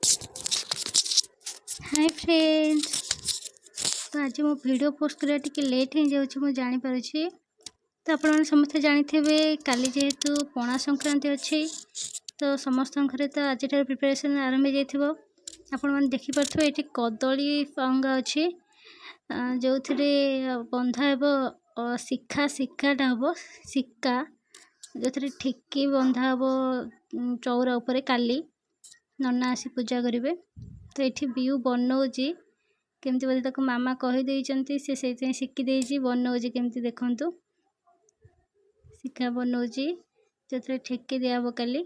Hi friends, तो आज मो वीडियो पोस्ट करा टी लेट हो जाऊँ जापारे। तो आप समस्ते जाथे काली जेहेतु पणा संक्रांति अच्छी तो समस्त घरे तो आज प्रिपरेशन आरंभ हो जाइए। आपण मैंने देखिपे ये कदली पंगा अच्छी जो थे बंधा हे शिखा शिखाटा हम शिक्का जो थे ठिकी बंधा हम चौरा उपर काली नना आसी पूजा करेंगे। तो ये बियू बनाऊँगी केमती बोलते तक मामा कहीदे से शिखी बनाऊँगी केमती देखु शिखा बनाऊँगी जो थे ठेकी दिया हम काली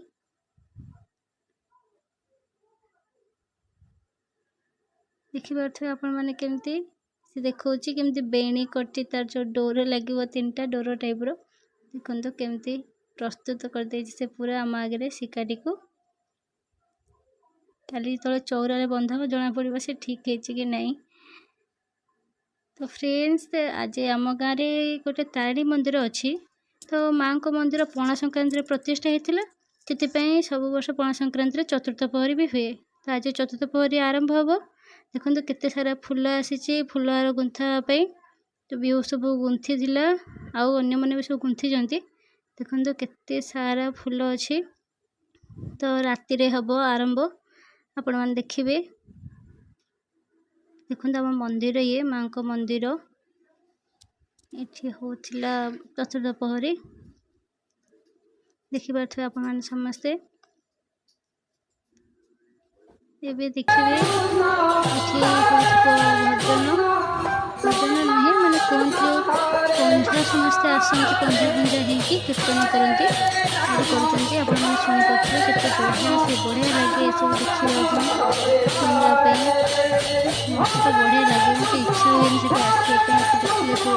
देखिपे आपण मैंने केमती से देखा केमती बेणी कटी तार जो डोर लगे 3टा डोर टाइप देखो केमती प्रस्तुत करदे से पूरा आम आगे शिकाटी को काली जो चौरा बंधा जना पड़ो से ठीक है कि नहीं। तो फ्रेंड्स आज आम गाँव में गोटे तारिणी मंदिर अच्छी तो माँ को मंदिर पणा संक्रांति प्रतिष्ठा होता से सब वर्ष पणा संक्रांति चतुर्थ पहरी भी हुए। तो आज चतुर्थ पहरी आरंभ हम देखो केते सारा फूल आसी फूलहार गुंथापी तो भी सब गुंथी आउ अन्य मैंने भी सब गुंथी देखो केते सारा फूल अच्छी। तो राति रे हम आरंभ आपण मैंने देखिए देखो आम मंदिर ये माँ को मंदिर ये होता चतुर्थ पहरी देखिपे आपण मैंने समस्ते ये देखिए भजन भजन नुहे मैंने कहते कंझा समस्ते आसती कंझा कंझा होगी कीर्तन करती शुणी पारे के बढ़िया से बढ़िया लगे सब देखा सुनवाई मत बढ़िया लगे मत इच्छा हुए देखिए तो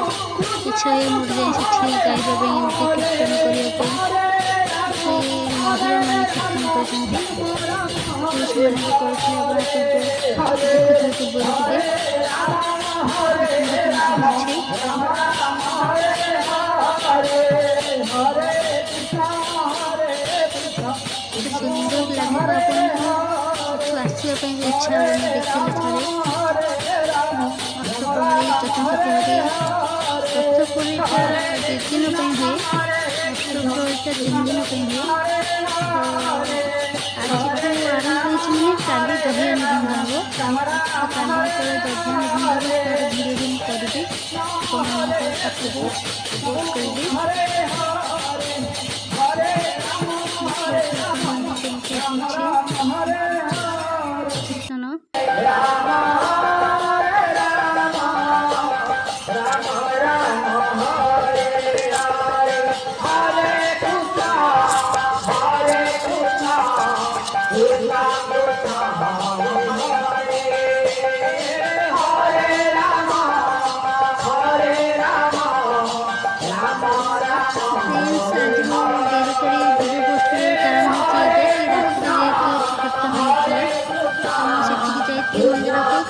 इच्छा हुए मुझे जाए गाइबा कीर्तन करने महिला मैंने कीर्तन सुंदर लगे आसवाई इच्छा होनी देखिले थे अष्टप्रहरी चतुर्थ पहरी 2 दिन हुए अष्टप्रहरीटा 3 दिन हुए। तो आज आरंभ हो काली दहियान भंगा हम तो काली दहियान भंगा तार धीरे दिन करी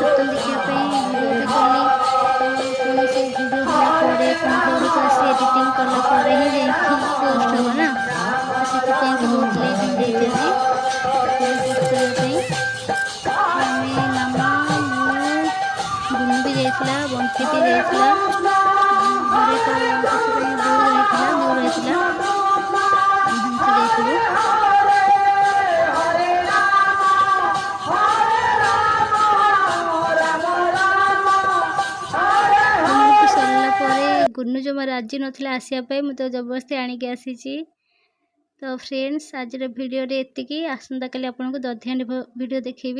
कीर्तन कीर्तन देखापी वीडियो से वीडियो घर को आसी एडिटिंग कलापर ही पोस्ट हम ना से बहुत लेट देते मामा बुनु भी जाइला बंटी भी जाइला घरे तो दूर रही गुन्नू जमा राजी नथिला आसिया मुझे जबरदस्ती आणिकी आसी। तो फ्रेंड्स आज वीडियो एतिकी आसंता काली आपको दधिहांडी वीडियो देखी।